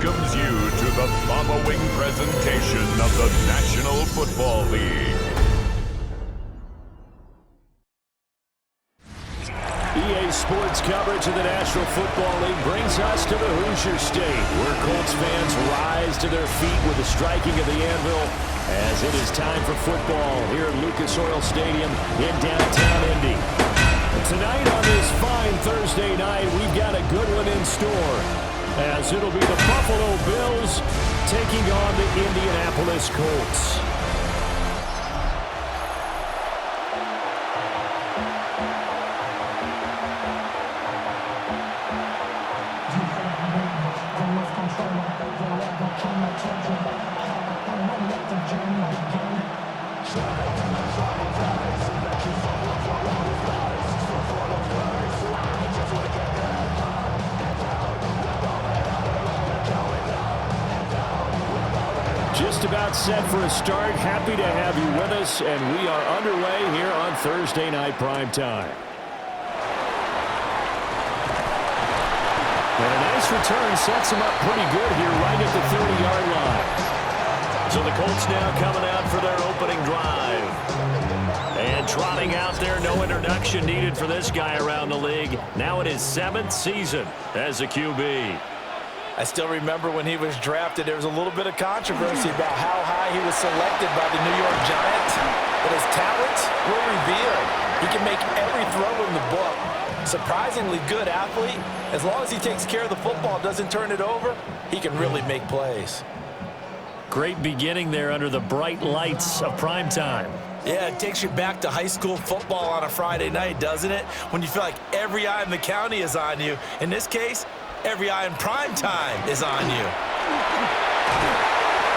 welcomes you to the following presentation of the National Football League. EA Sports coverage of the National Football League brings us to the Hoosier State, where Colts fans rise to their feet with the striking of the anvil as it is time for football here at Lucas Oil Stadium in downtown Indy. Tonight on this fine Thursday night, we've got a good one in store, as it'll be the Buffalo Bills taking on the Indianapolis Colts. Just about set for a start. Happy to have you with us, and we are underway here on Thursday Night Primetime. And a nice return sets him up pretty good here right at the 30-yard line. So the Colts now coming out for their opening drive. And trotting out there, no introduction needed for this guy around the league. Now in his 7th season as a QB. I still remember when he was drafted, there was a little bit of controversy about how high he was selected by the New York Giants. But his talents were revealed. He can make every throw in the book. Surprisingly good athlete. As long as he takes care of the football, doesn't turn it over, he can really make plays. Great beginning there under the bright lights of primetime. Yeah, it takes you back to high school football on a Friday night, doesn't it? When you feel like every eye in the county is on you. In this case, every eye in prime time is on you.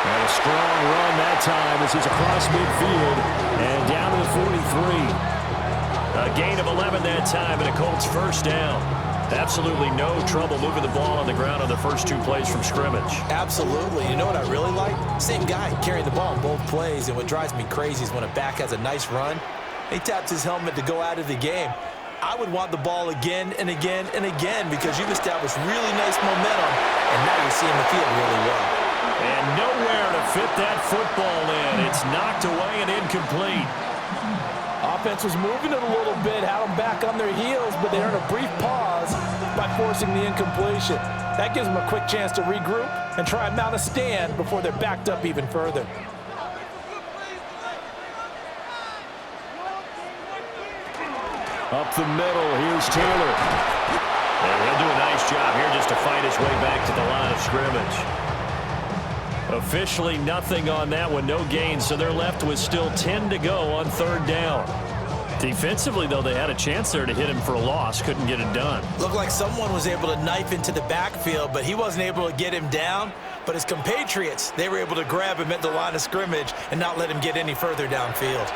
And a strong run that time as he's across midfield and down to the 43. A gain of 11 that time and a Colts first down. Absolutely no trouble moving the ball on the ground on the first 2 plays from scrimmage. Absolutely. You know what I really like? Same guy carrying the ball in both plays, and what drives me crazy is when a back has a nice run, he taps his helmet to go out of the game. I would want the ball again and again and again because you've established really nice momentum, and now you're seeing the field really well. And nowhere to fit that football in. It's knocked away and incomplete. Offense was moving it a little bit, had them back on their heels, but they earned a brief pause by forcing the incompletion. That gives them a quick chance to regroup and try and mount a stand before they're backed up even further. Up the middle, here's Taylor. And he'll do a nice job here just to fight his way back to the line of scrimmage. Officially nothing on that one, no gain, so they're left with still 10 to go on 3rd down. Defensively, though, they had a chance there to hit him for a loss, couldn't get it done. Looked like someone was able to knife into the backfield, but he wasn't able to get him down. But his compatriots, they were able to grab him at the line of scrimmage and not let him get any further downfield.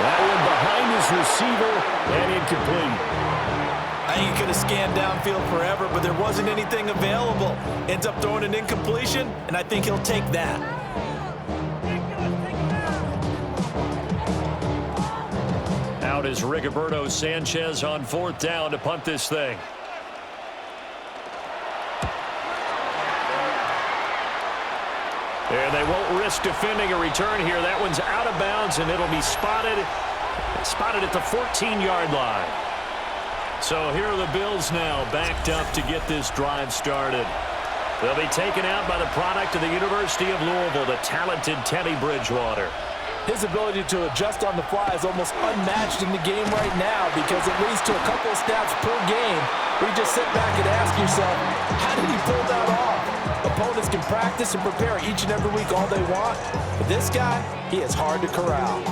That one behind his receiver and incomplete. I think he could have scanned downfield forever, but there wasn't anything available. Ends up throwing an incompletion, and I think he'll take that. Out is Rigoberto Sanchez on 4th down to punt this thing. And they won't risk defending a return here. That one's out of bounds, and it'll be spotted at the 14-yard line. So here are the Bills now backed up to get this drive started. They'll be taken out by the product of the University of Louisville, the talented TeddyBridgewater. His ability to adjust on the fly is almost unmatched in the game right now because it leads to a couple of snaps per game where you just sit back and ask yourself, how did he pull that off? Opponents can practice and prepare each and every week all they want, but this guy, he is hard to corral.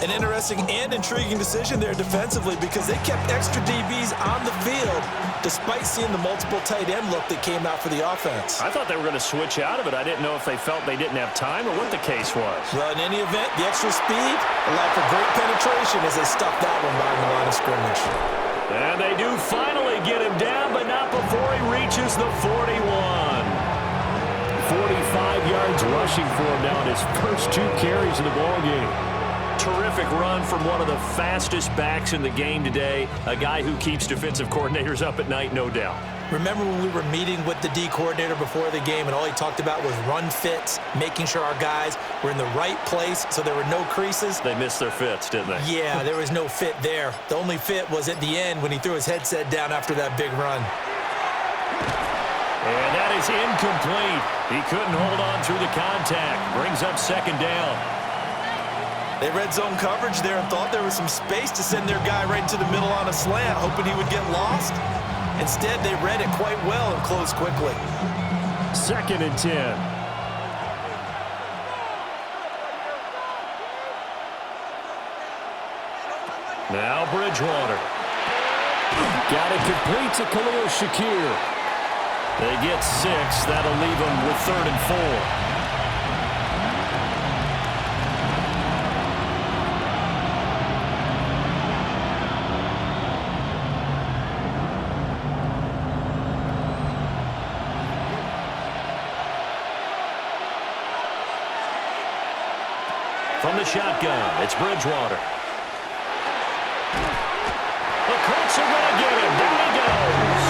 An interesting and intriguing decision there defensively because they kept extra DBs on the field despite seeing the multiple tight end look that came out for the offense. I thought they were going to switch out of it. I didn't know if they felt they didn't have time or what the case was. Well, in any event, the extra speed allowed for great penetration as they stuffed that one behind the line of scrimmage. And they do finally get him down, but not before he reaches the 41. 45 yards rushing for him now in his first 2 carries of the ballgame. terrific run from one of the fastest backs in the game today, a guy who keeps defensive coordinators up at night, no doubt. Remember when we were meeting with the D coordinator before the game and all he talked about was run fits, making sure our guys were in the right place so there were no creases? They missed their fits, didn't they? Yeah, there was no fit there. The only fit was at the end when he threw his headset down after that big run. And that is incomplete. He couldn't hold on through the contact. Brings up second down. They red zone coverage there and thought there was some space to send their guy right into the middle on a slant, hoping he would get lost. Instead, they read it quite well and closed quickly. 2nd and 10. Now Bridgewater. Got it complete to Khalil Shakir. They get 6. That'll leave them with 3rd and 4. From the shotgun, it's Bridgewater. The Colts are going to get him. Down he goes.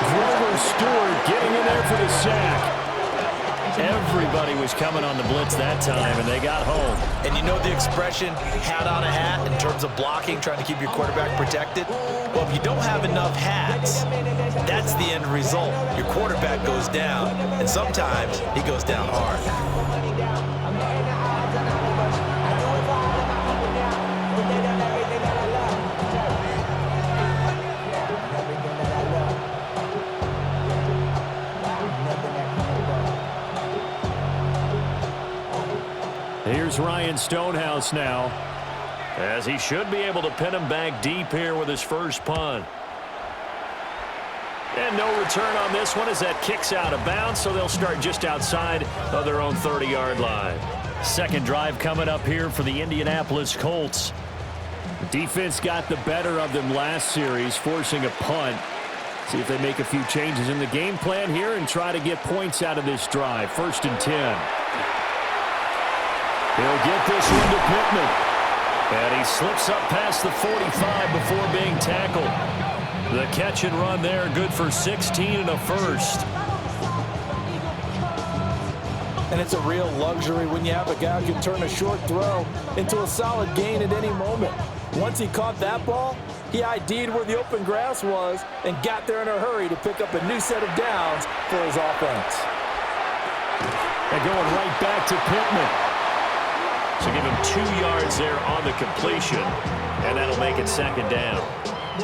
Grover Stewart getting in there for the sack. Everybody was coming on the blitz that time, and they got home. And you know the expression, hat on a hat, in terms of blocking, trying to keep your quarterback protected? Well, if you don't have enough hats, that's the end result. Your quarterback goes down, and sometimes he goes down hard. Here's Ryan Stonehouse now, as he should be able to pin him back deep here with his first punt. And no return on this one as that kicks out of bounds, so they'll start just outside of their own 30-yard line. Second drive coming up here for the Indianapolis Colts. The defense got the better of them last series, forcing a punt. See if they make a few changes in the game plan here and try to get points out of this drive. 1st and 10. He'll get this one to Pittman. And he slips up past the 45 before being tackled. The catch and run there, good for 16 and a first. And it's a real luxury when you have a guy who can turn a short throw into a solid gain at any moment. Once he caught that ball, he ID'd where the open grass was and got there in a hurry to pick up a new set of downs for his offense. And going right back to Pittman. So give him 2 yards there on the completion, and that'll make it 2nd down.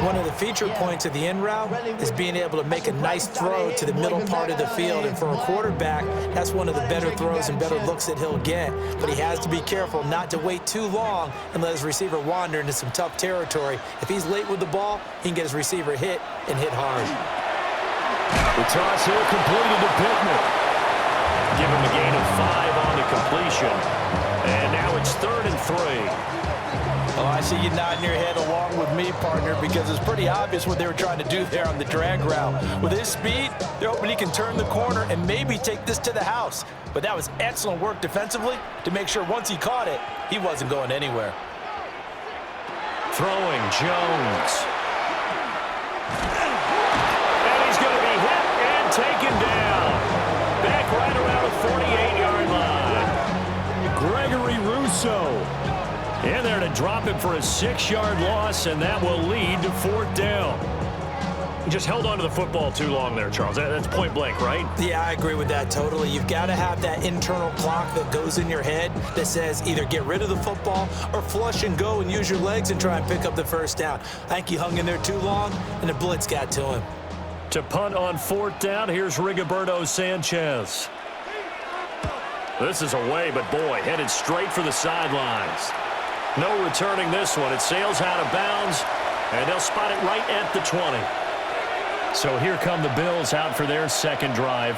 One of the feature points of the in route is being able to make a nice throw to the middle part of the field. And for a quarterback, that's one of the better throws and better looks that he'll get. But he has to be careful not to wait too long and let his receiver wander into some tough territory. If he's late with the ball, he can get his receiver hit and hit hard. The toss here completed to Pittman. Give him a gain of 5 on the completion. And now it's 3rd and 3. Oh, I see you nodding your head along with me, partner, because it's pretty obvious what they were trying to do there on the drag route. With his speed, they're hoping he can turn the corner and maybe take this to the house. But that was excellent work defensively to make sure once he caught it, he wasn't going anywhere. Throwing Jones. And he's going to be hit and taken down. Back right around the 48-yard line. Gregory Rousseau in there to drop him for a 6-yard loss, and that will lead to 4th down. He just held on to the football too long there, Charles. That's point blank, right? Yeah, I agree with that totally. You've got to have that internal clock that goes in your head that says either get rid of the football or flush and go and use your legs and try and pick up the first down. I think he hung in there too long, and the blitz got to him. To punt on 4th down, here's Rigoberto Sanchez. This is away, but boy, headed straight for the sidelines. No returning this one. It sails out of bounds, and they'll spot it right at the 20. So here come the Bills out for their second drive.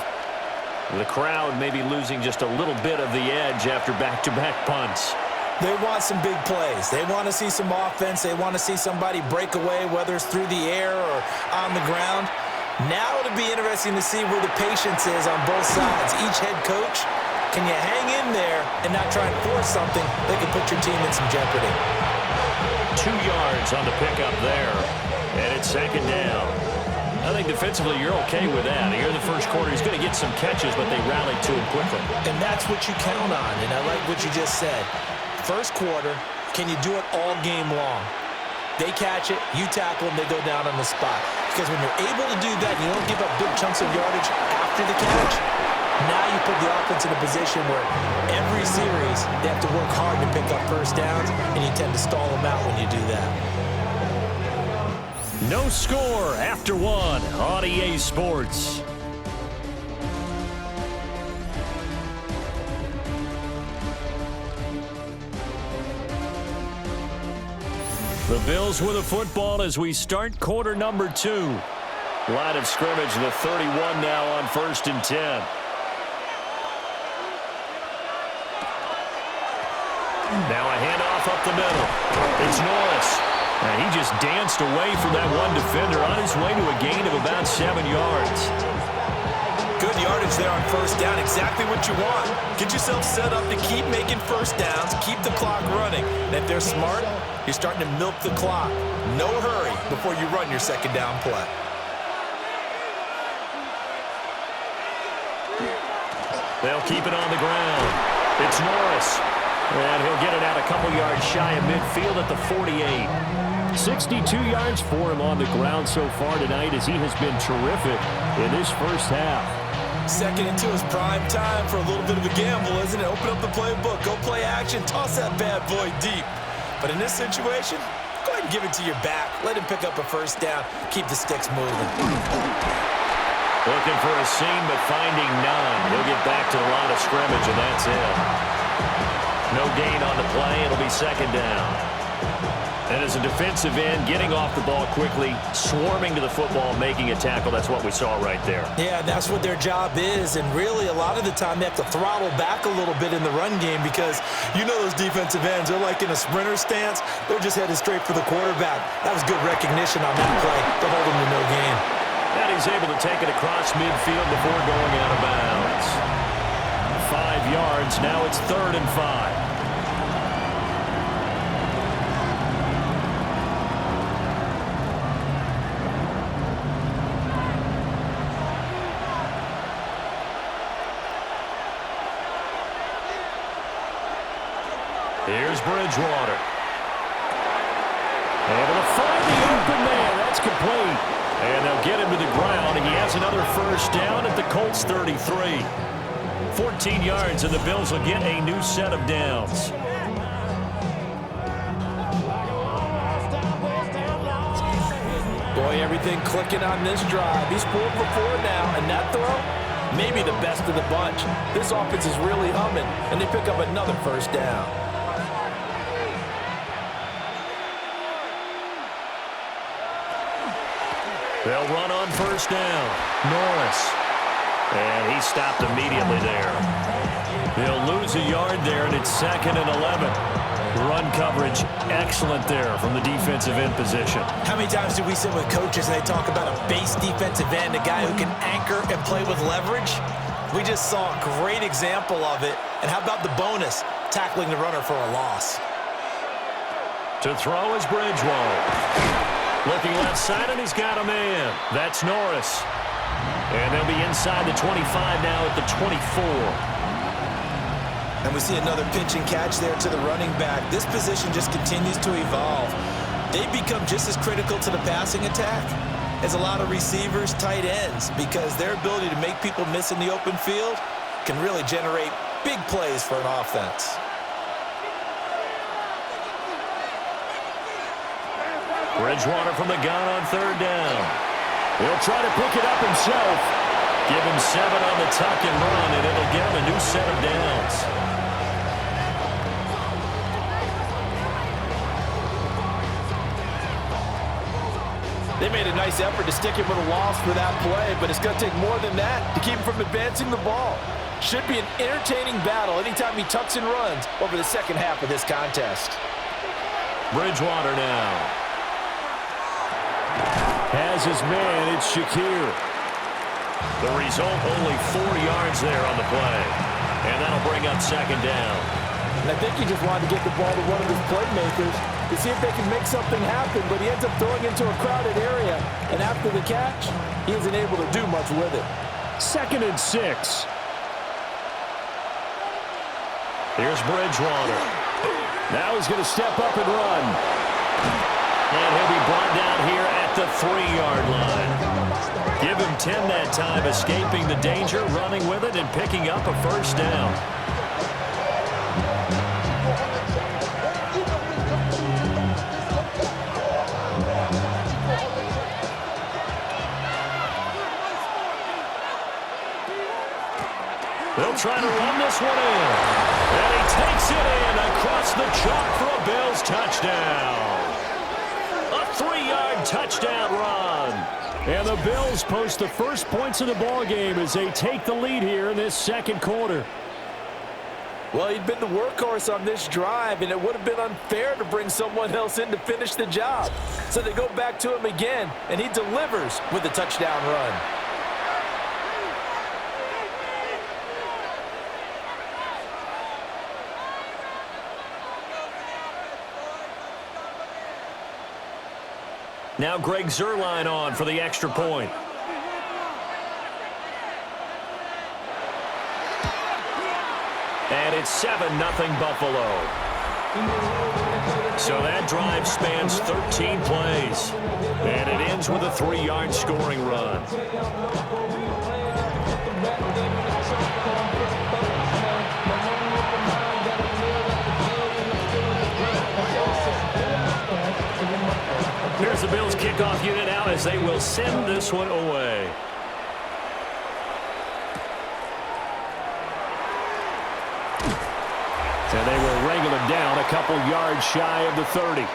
The crowd may be losing just a little bit of the edge after back-to-back punts. They want some big plays. They want to see some offense. They want to see somebody break away, whether it's through the air or on the ground. Now it'll be interesting to see where the patience is on both sides. Each head coach Can you hang in there and not try and force something that could put your team in some jeopardy? 2 yards on the pickup there. And it's second down. I think defensively you're okay with that. Here in the first quarter, he's going to get some catches, but they rallied to him quickly. And that's what you count on, and I like what you just said. First quarter, can you do it all game long? They catch it, you tackle them, they go down on the spot. Because when you're able to do that, you don't give up big chunks of yardage after the catch. Now you put the offense in a position where every series they have to work hard to pick up first downs, and you tend to stall them out when you do that. No score after 1 on EA Sports. The Bills with the football as we start quarter number 2. Line of scrimmage, the 31 now on 1st and 10. Now a handoff up the middle. It's Norris. And he just danced away from that one defender on his way to a gain of about 7 yards. Good yardage there on first down. Exactly what you want. Get yourself set up to keep making first downs, keep the clock running. And if they're smart, you're starting to milk the clock. No hurry before you run your second down play. They'll keep it on the ground. It's Norris. And he'll get it out a couple yards shy of midfield at the 48. 62 yards for him on the ground so far tonight as he has been terrific in this first half. Second and 2 is prime time for a little bit of a gamble, isn't it? Open up the playbook, go play action, toss that bad boy deep. But in this situation, go ahead and give it to your back. Let him pick up a first down. Keep the sticks moving. Looking for a seam, but finding none. He'll get back to the line of scrimmage, and that's it. No gain on the play. It'll be second down. And as a defensive end, getting off the ball quickly, swarming to the football, making a tackle, that's what we saw right there. Yeah, that's what their job is. And really, a lot of the time, they have to throttle back a little bit in the run game because you know those defensive ends, they're like in a sprinter stance. They're just headed straight for the quarterback. That was good recognition on that play to hold them to no gain. And he's able to take it across midfield before going out of bounds. 5 yards. Now it's 3rd and 5. Here's Bridgewater. Able to find the open man. That's complete. And they'll get him to the ground, and he has another first down at the Colts 33. 14 yards, and the Bills will get a new set of downs. Boy, everything clicking on this drive. He's 4 for 4 now, and that throw, maybe the best of the bunch. This offense is really humming, and they pick up another first down. They'll run on first down. Norris. And he stopped immediately there. They'll lose a yard there, and it's 2nd and 11. Run coverage excellent there from the defensive end position. How many times do we sit with coaches and they talk about a base defensive end, a guy who can anchor and play with leverage? We just saw a great example of it. And how about the bonus, tackling the runner for a loss? To throw is Bridgewater. Looking left side, and he's got a man. That's Norris. And they'll be inside the 25 now at the 24. And we see another pitch and catch there to the running back. This position just continues to evolve. They become just as critical to the passing attack as a lot of receivers, tight ends, because their ability to make people miss in the open field can really generate big plays for an offense. Bridgewater from the gun on 3rd down. He'll try to pick it up himself. Give him 7 on the tuck and run, and it'll get him a new set of downs. They made a nice effort to stick him with a loss for that play, but it's going to take more than that to keep him from advancing the ball. Should be an entertaining battle anytime he tucks and runs over the second half of this contest. Bridgewater now. Has his man, it's Shakir. The result, only 4 yards there on the play. And that'll bring up second down. And I think he just wanted to get the ball to one of his playmakers to see if they can make something happen, but he ends up throwing into a crowded area, and after the catch, he isn't able to do much with it. 2nd and 6. Here's Bridgewater. Now he's going to step up and run. And he'll be brought down here at the 3-yard line. Give him 10 that time, escaping the danger, running with it, and picking up a first down. They'll try to run this one in. And he takes it in across the chalk for a Bills touchdown. A 3-yard touchdown run. And the Bills post the first points of the ballgame as they take the lead here in this second quarter. Well, he'd been the workhorse on this drive, and it would have been unfair to bring someone else in to finish the job. So they go back to him again, and he delivers with a touchdown run. Now Greg Zuerlein on for the extra point. And it's 7-0 Buffalo. So that drive spans 13 plays. And it ends with a 3-yard scoring run. Here's the Bills kickoff unit out as they will send this one away. And they will wrangle him down a couple yards shy of the 30.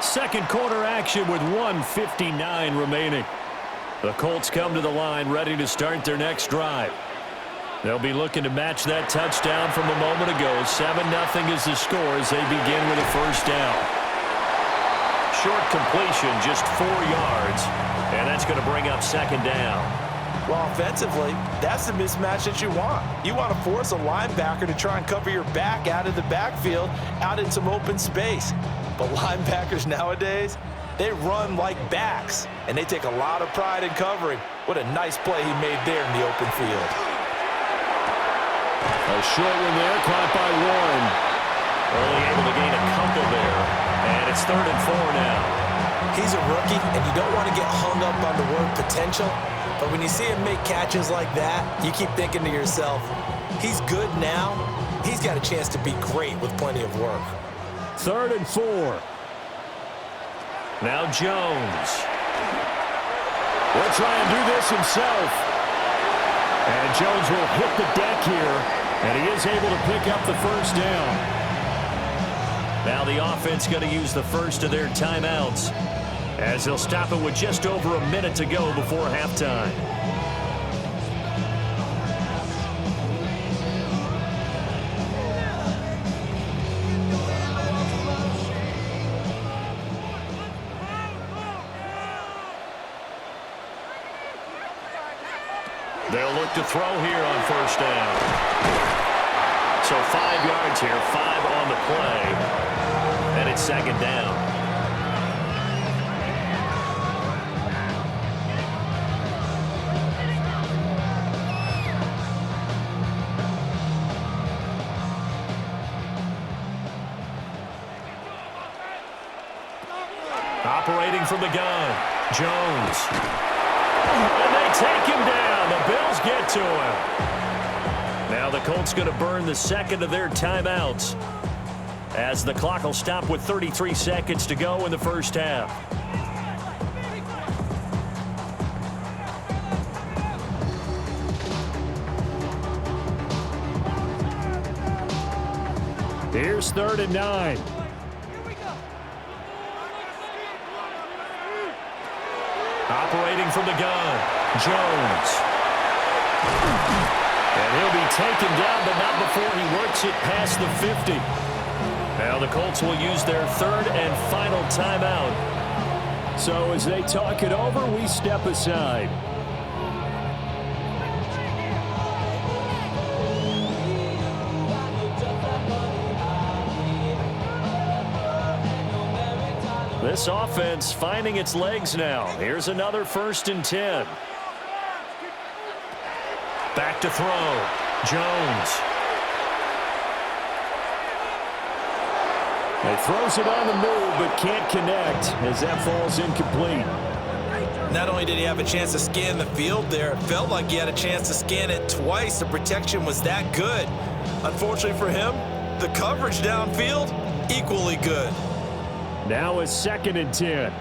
Second quarter action with 1:59 remaining. The Colts come to the line ready to start their next drive. They'll be looking to match that touchdown from a moment ago. 7-0 is the score as they begin with a first down. Short completion, just 4 yards, and that's going to bring up second down. Well, offensively, that's the mismatch that you want. You want to force a linebacker to try and cover your back out of the backfield, out in some open space. But linebackers nowadays, they run like backs, and they take a lot of pride in covering. What a nice play he made there in the open field. A short one there, caught by Warren. Only able to gain a couple there, and it's 3rd and 4 now. He's a rookie, and you don't want to get hung up on the word potential. But when you see him make catches like that, you keep thinking to yourself, he's good now. He's got a chance to be great with plenty of work. 3rd and 4. Now Jones. Will try and do this himself. And Jones will hit the deck here, and he is able to pick up the first down. Now the offense going to use the first of their timeouts, as they'll stop it with just over a minute to go before halftime. They'll look to throw here on first down. So 5 yards here, 5 on the play, and it's second down. Operating from the gun, Jones. And they take him down. The Bills get to him. Now the Colts going to burn the second of their timeouts, as the clock will stop with 33 seconds to go in the first half. Here's 3rd and 9. Operating from the gun, Jones. And he'll be taken down, but not before he works it past the 50. Now the Colts will use their 3rd and final timeout. So as they talk it over, we step aside. This offense finding its legs now. Here's another 1st and 10. Back to throw. Jones. He throws it on the move, but can't connect as that falls incomplete. Not only did he have a chance to scan the field there, it felt like he had a chance to scan it twice. The protection was that good. Unfortunately for him, the coverage downfield, equally good. Now it's 2nd and 10.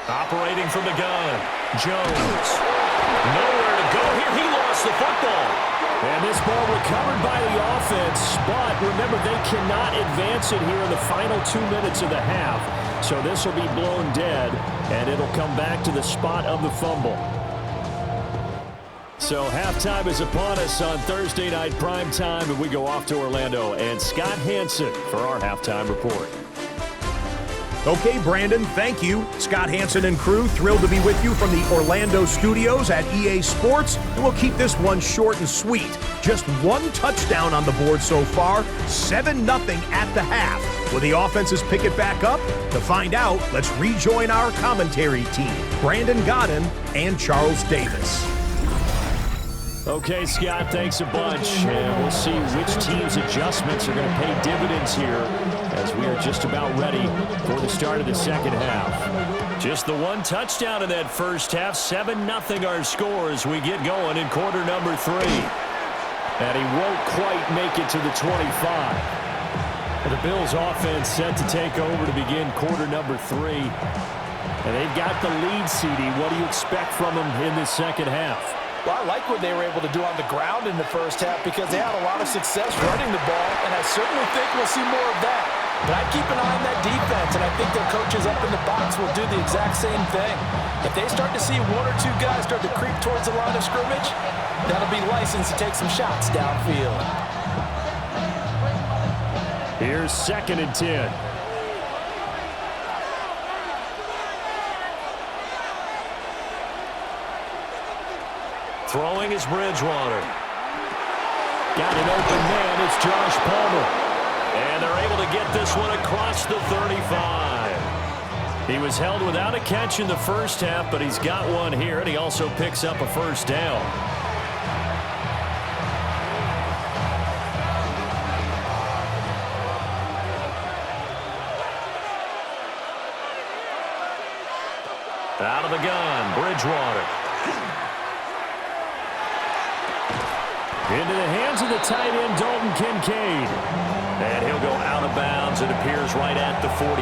Operating from the gun. Jones. Nowhere to go here. He lost the football. And this ball recovered by the offense. But remember, they cannot advance it here in the final 2 minutes of the half. So this will be blown dead, and it'll come back to the spot of the fumble. So halftime is upon us on Thursday night primetime, and we go off to Orlando. And Scott Hansen for our halftime report. Okay, Brandon, thank you. Scott Hansen and crew, thrilled to be with you from the Orlando studios at EA Sports. And we'll keep this one short and sweet. Just one touchdown on the board so far, 7-0 at the half. Will the offenses pick it back up? To find out, let's rejoin our commentary team, Brandon Godden and Charles Davis. Okay, Scott, thanks a bunch. And we'll see which team's adjustments are going to pay dividends here as we are just about ready for the start of the second half. Just the one touchdown in that first half. 7-0 our score as we get going in quarter number 3. And he won't quite make it to the 25. The Bills offense set to take over to begin quarter number 3. And they've got the lead, CD. What do you expect from them in this second half? Well, I like what they were able to do on the ground in the first half because they had a lot of success running the ball, and I certainly think we'll see more of that. But I keep an eye on that defense, and I think their coaches up in the box will do the exact same thing. If they start to see 1 or 2 guys start to creep towards the line of scrimmage, that'll be licensed to take some shots downfield. Here's 2nd and 10. Throwing is Bridgewater. Got an open man. It's Josh Palmer. And they're able to get this one across the 35. He was held without a catch in the first half, but he's got one here, and he also picks up a first down. Out of the gun, Bridgewater. Into the hands of the tight end, Dalton Kincaid. And he'll go out of bounds. It appears right at the 45.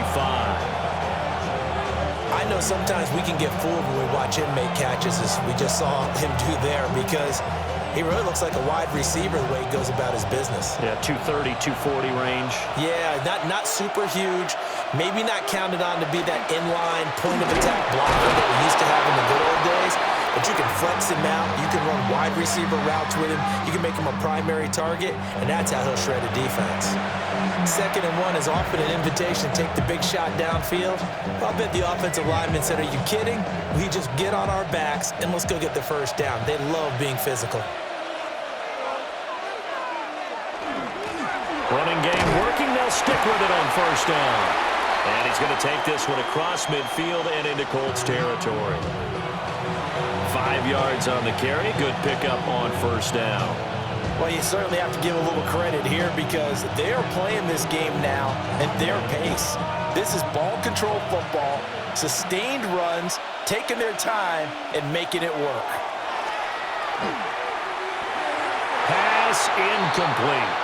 I know sometimes we can get fooled when we watch him make catches, as we just saw him do there, because he really looks like a wide receiver the way he goes about his business. Yeah, 230, 240 range. Yeah, not super huge. Maybe not counted on to be that inline point-of-attack blocker that we used to have in the good old days. But you can flex him out. You can run wide receiver routes with him. You can make him a primary target, and that's how he'll shred a defense. 2nd and 1 is often an invitation to take the big shot downfield. I'll bet the offensive lineman said, "Are you kidding? We just get on our backs and let's go get the first down." They love being physical. Running game working. They'll stick with it on first down. And he's going to take this one across midfield and into Colts territory. 5 yards on the carry. Good pickup on first down. Well, you certainly have to give a little credit here because they are playing this game now at their pace. This is ball control football, sustained runs, taking their time, and making it work. Pass incomplete.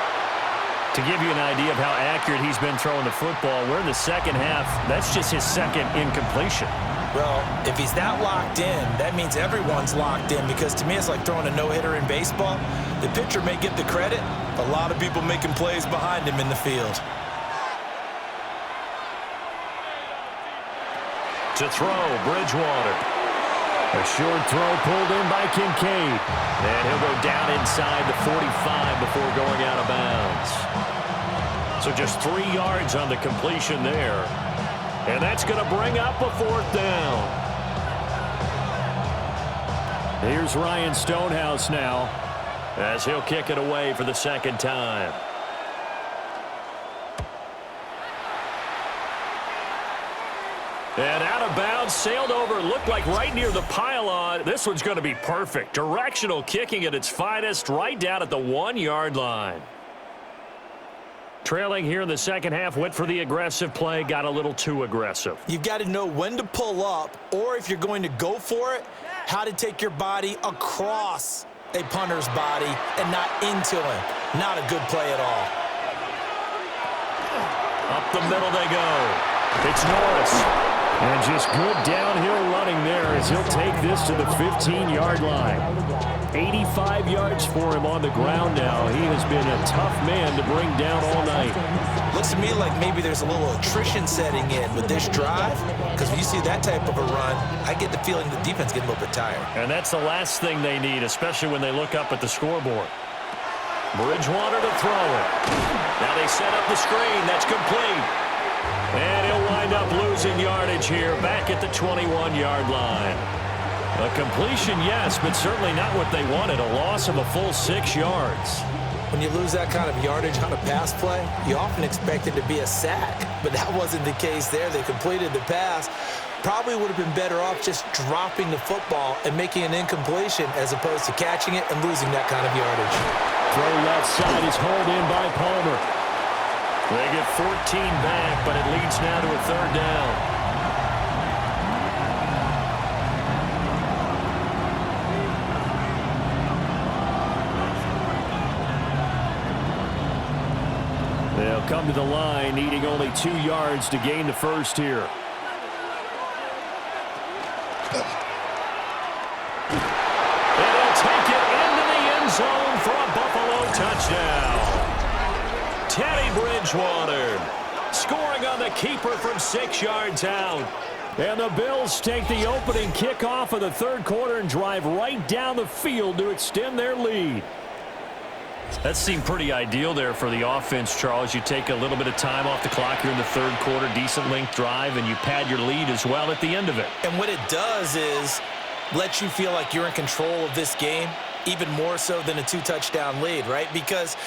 To give you an idea of how accurate he's been throwing the football, we're in the second half. That's just his 2nd incompletion. Well, if he's that locked in, that means everyone's locked in, because to me it's like throwing a no-hitter in baseball. The pitcher may get the credit, but a lot of people making plays behind him in the field. To throw, Bridgewater. A short throw pulled in by Kincaid. And he'll go down inside the 45 before going out of bounds. So just 3 yards on the completion there. And that's going to bring up a 4th down. Here's Ryan Stonehouse now as he'll kick it away for the 2nd time. And out of bounds, sailed over, looked like right near the pylon. This one's going to be perfect. Directional kicking at its finest, right down at the 1-yard line. Trailing here in the second half, went for the aggressive play, got a little too aggressive. You've got to know when to pull up, or if you're going to go for it, how to take your body across a punter's body and not into him. Not a good play at all. Up the middle they go. It's Norris. And just good downhill running there as he'll take this to the 15-yard line. 85 yards for him on the ground now. He has been a tough man to bring down all night. Looks to me like maybe there's a little attrition setting in with this drive, because when you see that type of a run, I get the feeling the defense getting a little bit tired. And that's the last thing they need, especially when they look up at the scoreboard. Bridgewater to throw it. Now they set up the screen. That's complete. And he'll wind up losing yardage here back at the 21-yard line. A completion, yes, but certainly not what they wanted. A loss of a full 6 yards. When you lose that kind of yardage on a pass play, you often expect it to be a sack, but that wasn't the case there. They completed the pass. Probably would have been better off just dropping the football and making an incompletion as opposed to catching it and losing that kind of yardage. Throw left side is hauled in by Palmer. They get 14 back, but it leads now to a 3rd down. They'll come to the line, needing only 2 yards to gain the first here. And he'll take it into the end zone for a Buffalo touchdown. Teddy Bridgewater scoring on the keeper from 6 yards out. And the Bills take the opening kickoff of the 3rd quarter and drive right down the field to extend their lead. That seemed pretty ideal there for the offense, Charles. You take a little bit of time off the clock here in the 3rd quarter, decent length drive, and you pad your lead as well at the end of it. And what it does is let you feel like you're in control of this game, even more so than a 2-touchdown lead, right? Because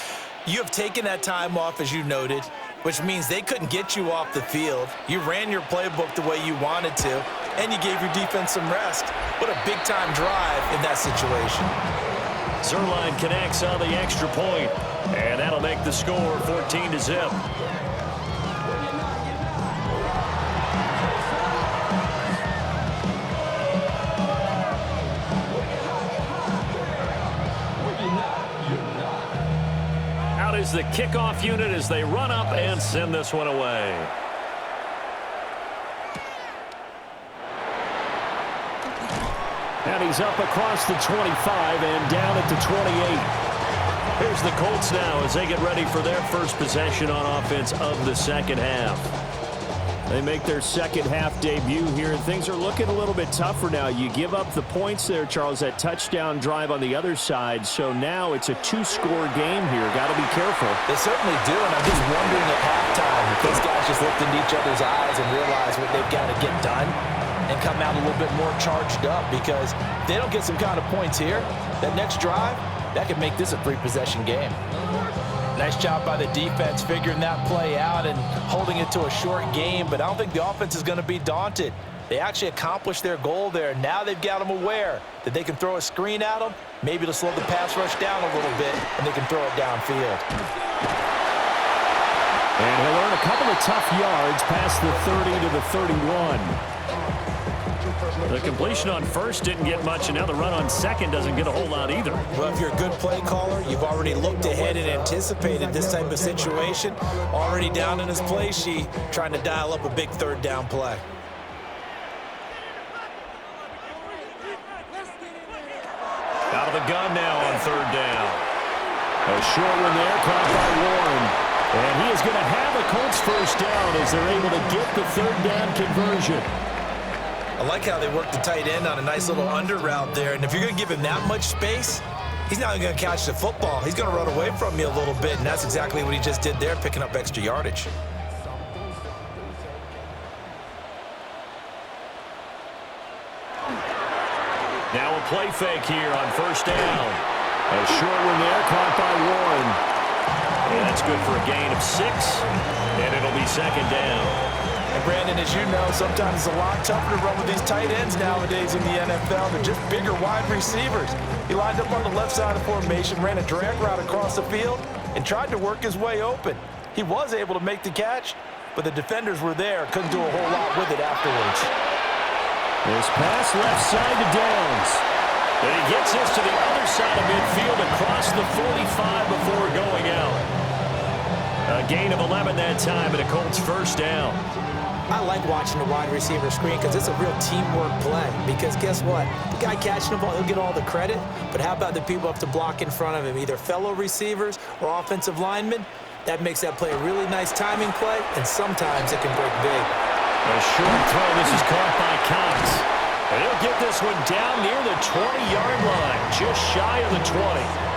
you have taken that time off, as you noted, which means they couldn't get you off the field. You ran your playbook the way you wanted to, and you gave your defense some rest. What a big-time drive in that situation. Zerline connects on the extra point, and that'll make the score 14-0. Out is the kickoff unit as they run up and send this one away. And he's up across the 25 and down at the 28. Here's the Colts now as they get ready for their first possession on offense of the second half. They make their second half debut here, and things are looking a little bit tougher now. You give up the points there, Charles, that touchdown drive on the other side. So now it's a 2-score game here. Got to be careful. They certainly do, and I'm just wondering at halftime if these guys just looked into each other's eyes and realize what they've got to get done and come out a little bit more charged up, because if they don't get some kind of points here, that next drive, that could make this a 3-possession game. Nice job by the defense figuring that play out and holding it to a short game, but I don't think the offense is going to be daunted. They actually accomplished their goal there. Now they've got them aware that they can throw a screen at them, maybe to slow the pass rush down a little bit, and they can throw it downfield. And he'll earn a couple of tough yards past the 30 to the 31. The completion on first didn't get much, and now the run on second doesn't get a whole lot either. Well, if you're a good play caller, you've already looked ahead and anticipated this type of situation. Already down in his play sheet, trying to dial up a big 3rd down play. Out of the gun now on 3rd down. A short one there, caught by Warren. And he is going to have a Colts first down as they're able to get the 3rd down conversion. I like how they work the tight end on a nice little under route there. And if you're going to give him that much space, he's not going to catch the football. He's going to run away from you a little bit, and that's exactly what he just did there, picking up extra yardage. Now a play fake here on 1st down. A short one there, caught by Warren. And that's good for a gain of 6, and it'll be 2nd down. And Brandon, as you know, sometimes it's a lot tougher to run with these tight ends nowadays in the NFL. They're just bigger wide receivers. He lined up on the left side of the formation, ran a drag route across the field, and tried to work his way open. He was able to make the catch, but the defenders were there, couldn't do a whole lot with it afterwards. This pass left side to Downs. And he gets this to the other side of midfield across the 45 before going out. A gain of 11 that time and a Colts first down. I like watching the wide receiver screen because it's a real teamwork play. Because guess what? The guy catching the ball, he'll get all the credit. But how about the people up to block in front of him, either fellow receivers or offensive linemen? That makes that play a really nice timing play, and sometimes it can break big. A short throw. This is caught by Cox. And he'll get this one down near the 20-yard line, just shy of the 20.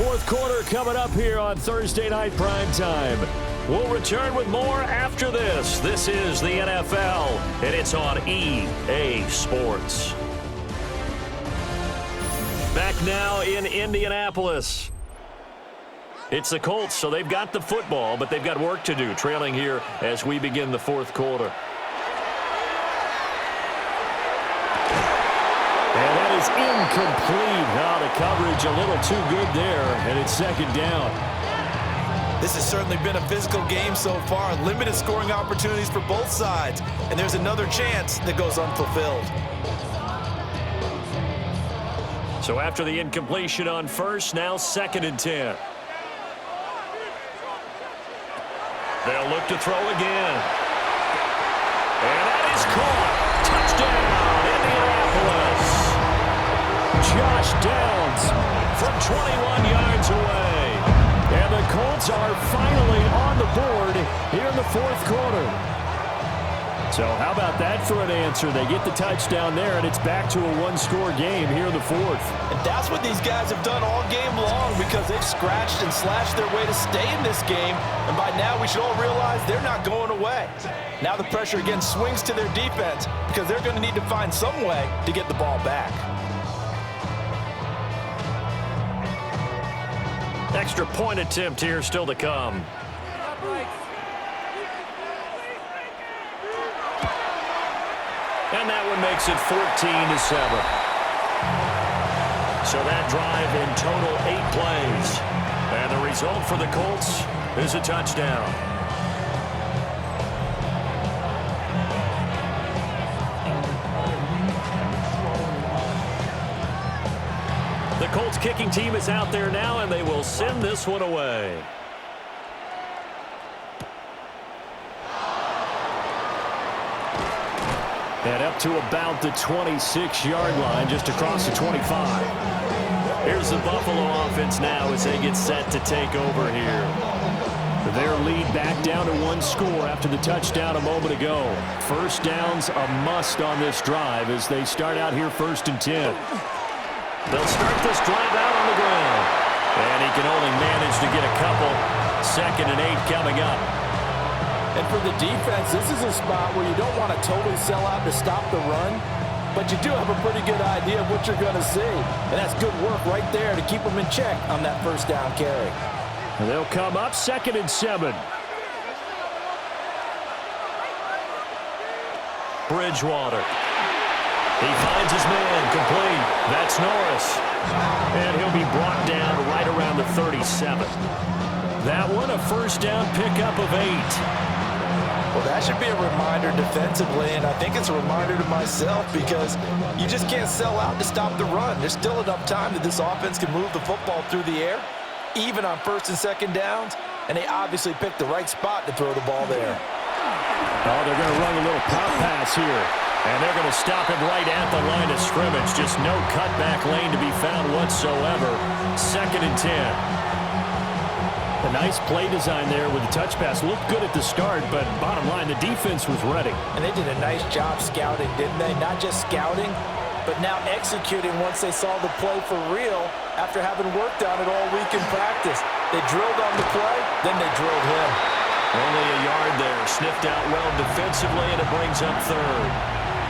Fourth quarter coming up here on Thursday Night Prime Time. We'll return with more after this. This is the NFL, and it's on EA Sports. Back now in Indianapolis. It's the Colts, so they've got the football, but they've got work to do, trailing here as we begin the fourth quarter. And that is incomplete. Oh, the coverage a little too good there, and it's second down. This has certainly been a physical game so far. Limited scoring opportunities for both sides. And there's another chance that goes unfulfilled. So after the incompletion on first, now second and 10. They'll look to throw again. And that is caught. Touchdown, Indianapolis. Josh Downs from 21 yards away. And the Colts are finally on the board here in the fourth quarter. So how about that for an answer? They get the touchdown there, and it's back to a one-score game here in the fourth. And that's what these guys have done all game long because they've scratched and slashed their way to stay in this game. And by now, we should all realize they're not going away. Now the pressure again swings to their defense because they're going to need to find some way to get the ball back. Extra point attempt here still to come. And that one makes it 14-7. So that drive in total 8 plays. And the result for the Colts is a touchdown. The Colts kicking team is out there now, and they will send this one away. And up to about the 26-yard line, just across the 25. Here's the Buffalo offense now as they get set to take over here. Their lead back down to one score after the touchdown a moment ago. First down's a must on this drive as they start out here first and 10. They'll start this drive out on the ground. And he can only manage to get a couple. Second and 8 coming up. And for the defense, this is a spot where you don't want to totally sell out to stop the run, but you do have a pretty good idea of what you're going to see. And that's good work right there to keep them in check on that first down carry. And they'll come up second and 7. Bridgewater. He finds his man complete. That's Norris. And he'll be brought down right around the 37. That one a first down pickup of 8. Well, that should be a reminder defensively, and I think it's a reminder to myself because you just can't sell out to stop the run. There's still enough time that this offense can move the football through the air, even on first and second downs, and they obviously picked the right spot to throw the ball there. Oh, they're going to run a little pop pass here, and they're going to stop him right at the line of scrimmage. Just no cutback lane to be found whatsoever. Second and 10. A nice play design there with the touch pass. Looked good at the start, but bottom line, the defense was ready. And they did a nice job scouting, didn't they? Not just scouting, but now executing once they saw the play for real after having worked on it all week in practice. They drilled on the play, then they drilled him. Only a yard there. Sniffed out well defensively, and it brings up third.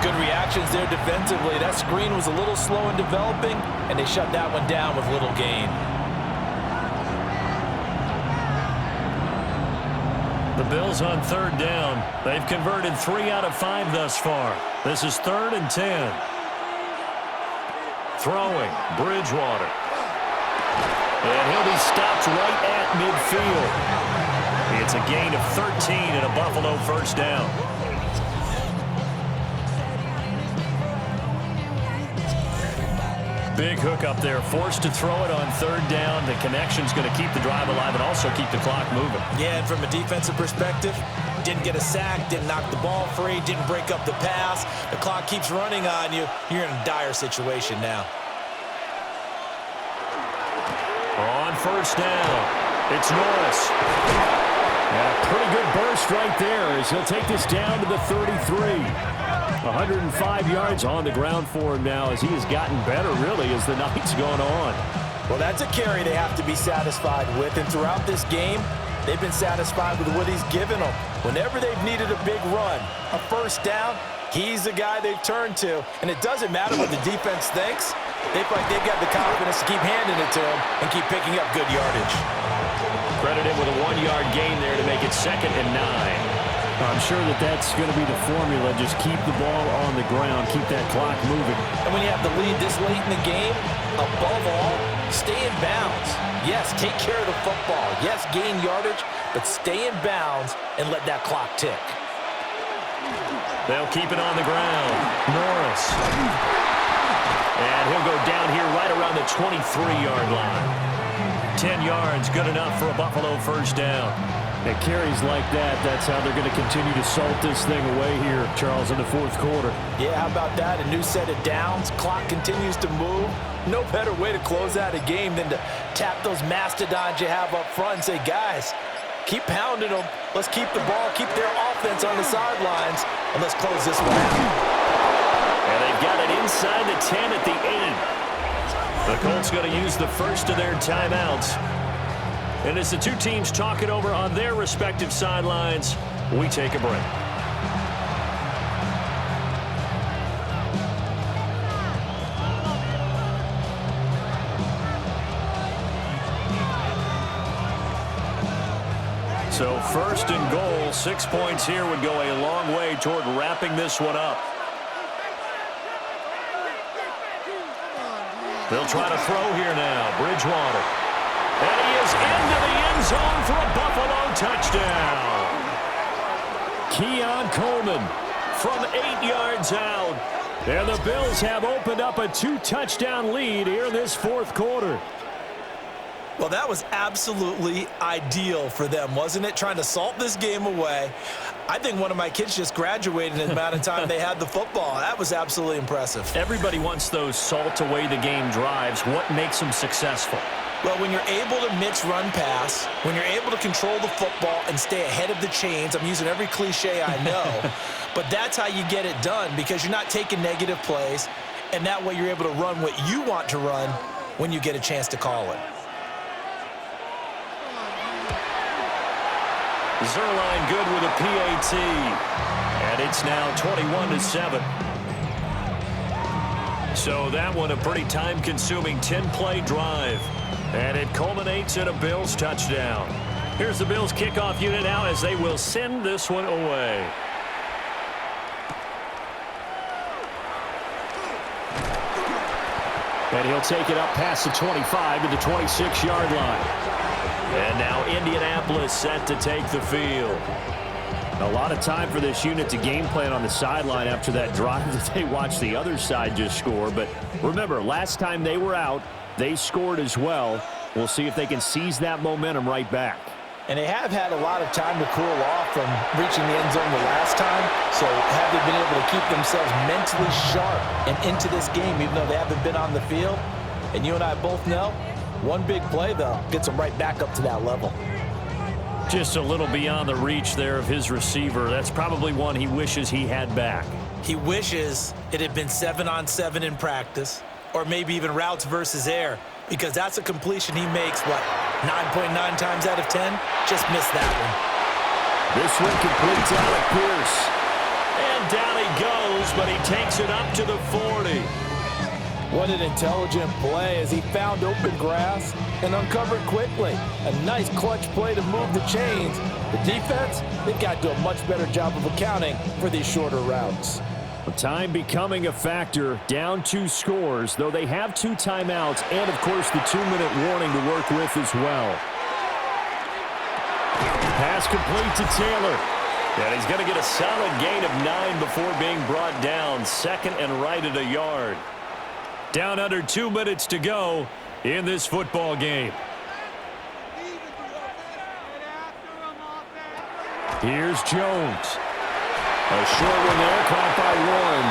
Good reactions there defensively. That screen was a little slow in developing, and they shut that one down with little gain. The Bills on third down. They've converted 3 out of 5 thus far. This is 3rd and 10. Throwing, Bridgewater. And he'll be stopped right at midfield. It's a gain of 13 and a Buffalo first down. Big hook up there, forced to throw it on third down. The connection's going to keep the drive alive and also keep the clock moving. Yeah, and from a defensive perspective, didn't get a sack, didn't knock the ball free, didn't break up the pass. The clock keeps running on you. You're in a dire situation now. On first down, it's Norris. And a pretty good burst right there as he'll take this down to the 33. 105 yards on the ground for him now as he has gotten better, really, as the night's gone on. Well, that's a carry they have to be satisfied with, and throughout this game, they've been satisfied with what he's given them. Whenever they've needed a big run, a first down, he's the guy they've turned to, and it doesn't matter what the defense thinks. They feel like they've got the confidence to keep handing it to him and keep picking up good yardage. Credit him with a 1-yard gain there to make it 2nd and 9. I'm sure that's going to be the formula. Just keep the ball on the ground, keep that clock moving. And when you have the lead this late in the game, above all, stay in bounds. Yes, take care of the football. Yes, gain yardage, but stay in bounds and let that clock tick. They'll keep it on the ground. Norris. And he'll go down here right around the 23-yard line. 10 yards, good enough for a Buffalo first down. At carries like that, that's how they're going to continue to salt this thing away here, Charles, in the 4th quarter. Yeah, how about that? A new set of downs. Clock continues to move. No better way to close out a game than to tap those mastodons you have up front and say, guys, keep pounding them. Let's keep the ball, keep their offense on the sidelines, and let's close this one out. And they've got it inside the 10 at the 8. The Colts going to use the first of their timeouts. And as the two teams talk it over on their respective sidelines, we take a break. So 1st and goal, 6 points here would go a long way toward wrapping this one up. They'll try to throw here now. Bridgewater. And he is into the end zone for a Buffalo touchdown. Keon Coleman from 8 yards out. And the Bills have opened up a 2-touchdown lead here in this 4th quarter. Well, that was absolutely ideal for them, wasn't it? Trying to salt this game away. I think one of my kids just graduated in the amount of time they had the football. That was absolutely impressive. Everybody wants those salt away the game drives. What makes them successful? Well, when you're able to mix run-pass, when you're able to control the football and stay ahead of the chains, I'm using every cliche I know, but that's how you get it done because you're not taking negative plays, and that way you're able to run what you want to run when you get a chance to call it. Zerline good with a PAT, and it's now 21-7. So that one a pretty time-consuming 10-play drive. And it culminates in a Bills touchdown. Here's the Bills kickoff unit now as they will send this one away. And he'll take it up past the 25 to the 26-yard line. And now Indianapolis set to take the field. A lot of time for this unit to game plan on the sideline after that drive that they watched the other side just score. But remember, last time they were out, they scored as well. We'll see if they can seize that momentum right back. And they have had a lot of time to cool off from reaching the end zone the last time. So have they been able to keep themselves mentally sharp and into this game even though they haven't been on the field? And you and I both know, one big play, though, gets them right back up to that level. Just a little beyond the reach there of his receiver. That's probably one he wishes he had back. He wishes it had been 7-on-7 in practice, or maybe even routes versus air, because that's a completion he makes, what, 9.9 times out of 10? Just missed that one. This one completes Alec Pierce. And down he goes, but he takes it up to the 40. What an intelligent play as he found open grass and uncovered quickly. A nice clutch play to move the chains. The defense, they've got to do a much better job of accounting for these shorter routes. Time becoming a factor, down 2 scores, though they have 2 timeouts and, of course, the 2-minute warning to work with as well. Pass complete to Taylor. And he's going to get a solid gain of 9 before being brought down. 2nd and right at a yard. Down under 2 minutes to go in this football game. Here's Jones. A short one there, caught by Warren.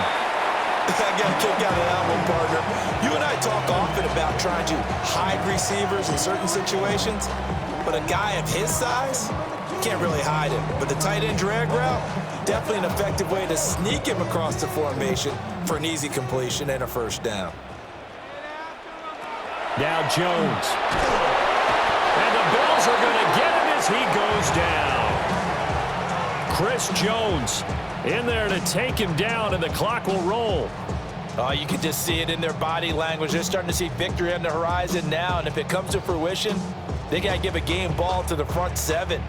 I got a kick out of that one, partner. You and I talk often about trying to hide receivers in certain situations, but a guy of his size, you can't really hide him. But the tight end drag route, definitely an effective way to sneak him across the formation for an easy completion and a first down. Now Jones. And the Bills are going to get him as he goes down. Chris Jones in there to take him down, and the clock will roll. Oh, you can just see it in their body language. They're starting to see victory on the horizon now, and if it comes to fruition, they got to give a game ball to the front 7.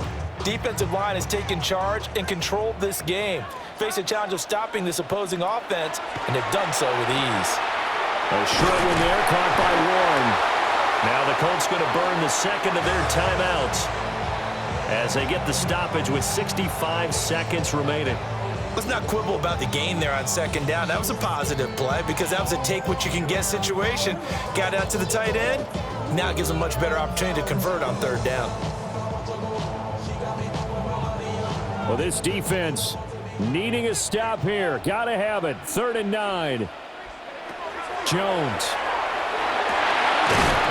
Defensive line has taken charge and controlled this game. Face a challenge of stopping this opposing offense, and they've done so with ease. A short one there, caught by Warren. Now the Colts going to burn the 2nd of their timeouts as they get the stoppage with 65 seconds remaining. Let's not quibble about the gain there on 2nd down. That was a positive play because that was a take-what-you-can-get situation. Got out to the tight end. Now it gives them a much better opportunity to convert on 3rd down. Well, this defense needing a stop here. Got to have it. 3rd and 9. Jones.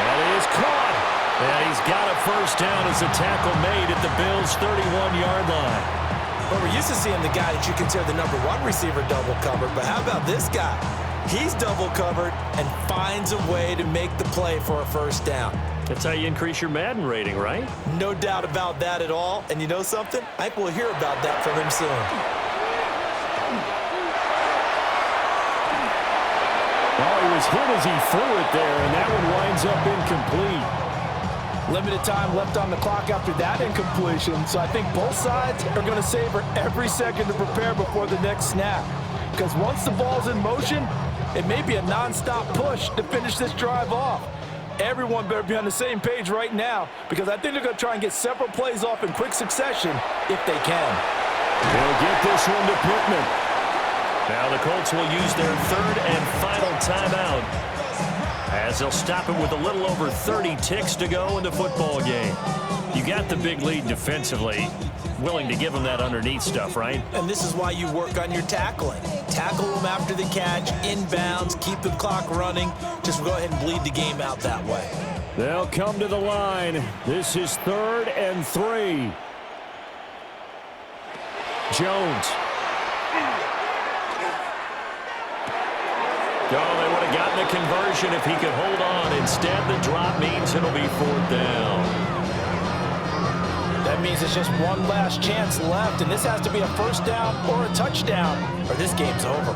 That is caught. And he's got a first down as a tackle made at the Bills' 31-yard line. Well, we're used to seeing the guy that you consider the number 1 receiver double covered, but how about this guy? He's double covered and finds a way to make the play for a first down. That's how you increase your Madden rating, right? No doubt about that at all. And you know something? I think we'll hear about that from him soon. Well, he was hit as he threw it there, and that one winds up incomplete. Limited time left on the clock after that incompletion, so I think both sides are going to savor every second to prepare before the next snap. Because once the ball's in motion, it may be a non-stop push to finish this drive off. Everyone better be on the same page right now, because I think they're going to try and get several plays off in quick succession if they can. They'll get this one to Pittman. Now the Colts will use their 3rd and final timeout, as they'll stop it with a little over 30 ticks to go in the football game. You got the big lead defensively. Willing to give them that underneath stuff, right? And this is why you work on your tackling. Tackle them after the catch, inbounds, keep the clock running. Just go ahead and bleed the game out that way. They'll come to the line. This is 3rd and 3. Jones. Oh, they would have gotten a conversion if he could hold on. Instead, the drop means it'll be 4th down. That means it's just one last chance left, and this has to be a first down or a touchdown, or this game's over.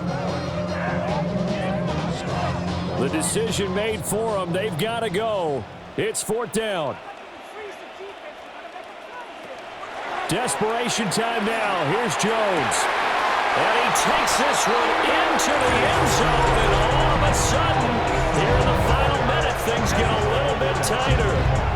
The decision made for them. They've got to go. It's 4th down. Desperation time now. Here's Jones. And he takes this one into the end zone, and all of a sudden, here in the final minute, things get a little bit tighter.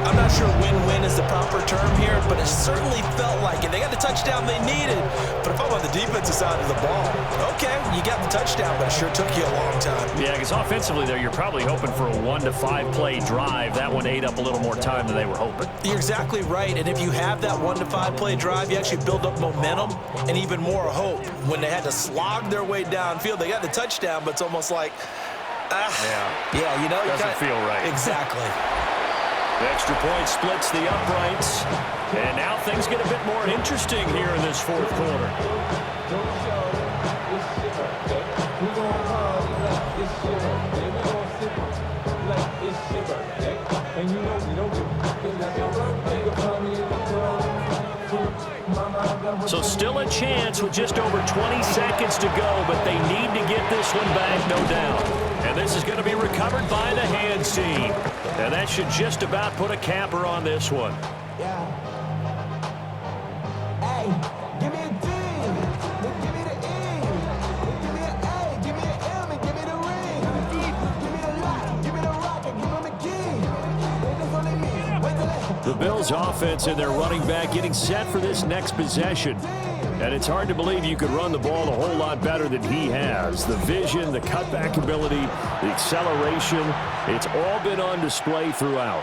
I'm not sure win-win is the proper term here, but it certainly felt like it. They got the touchdown they needed, but if I'm on the defensive side of the ball, okay, you got the touchdown, but it sure took you a long time. Yeah, because offensively there, you're probably hoping for a 1 to 5 play drive. That one ate up a little more time than they were hoping. You're exactly right, and if you have that 1 to 5 play drive, you actually build up momentum and even more hope. When they had to slog their way downfield, they got the touchdown, but it's almost like, yeah, you know, doesn't feel right. Exactly. The extra point splits the uprights, and now things get a bit more interesting here in this 4th quarter. So still a chance with just over 20 seconds to go, but they need to get this one back, no doubt. And this is going to be recovered by the hands team. And that should just about put a capper on this one. Yeah. Hey, give me a D. Give me the E. Give me an A. Give me an M. And give me the ring. Give me the lock. Give me the rock. And give me the key. There's only me. Wait till it. The Bills offense and their running back getting set for this next possession. And it's hard to believe you could run the ball a whole lot better than he has. The vision, the cutback ability, the acceleration, it's all been on display throughout.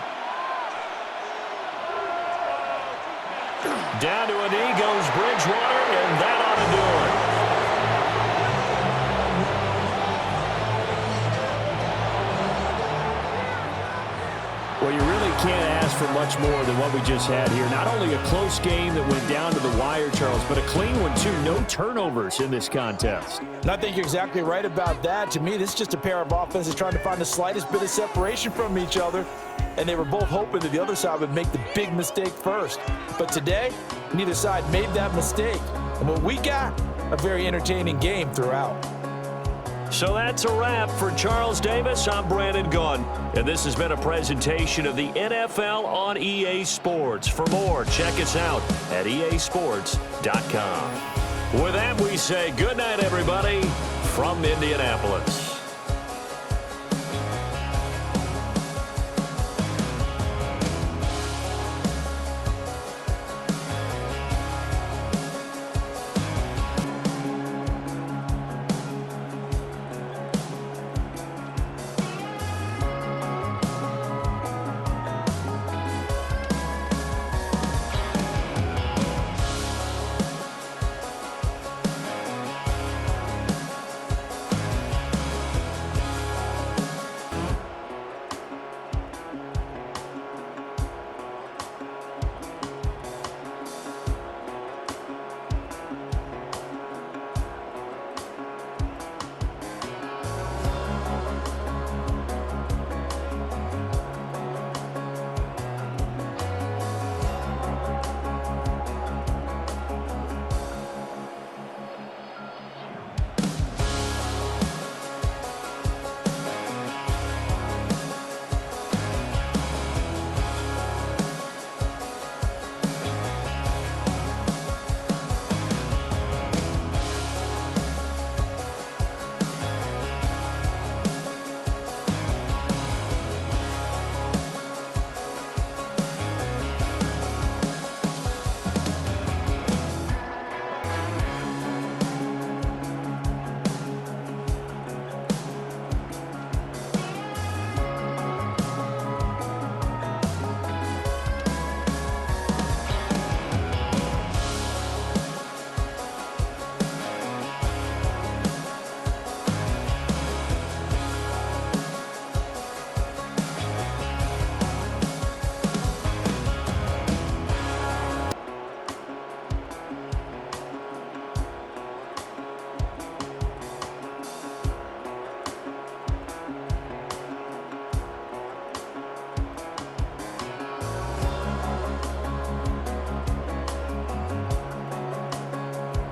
Down to a knee goes Bridgewater, and that ought to do it. Well, you really can't ask for much more than what we just had here. Not only a close game that went down to the wire, Charles, but a clean one, too. No turnovers in this contest. And I think you're exactly right about that. To me, this is just a pair of offenses trying to find the slightest bit of separation from each other. And they were both hoping that the other side would make the big mistake first. But today, neither side made that mistake. And what we got, a very entertaining game throughout. So that's a wrap for Charles Davis. I'm Brandon Gunn, and this has been a presentation of the NFL on EA Sports. For more, check us out at easports.com. With that, we say good night, everybody, from Indianapolis.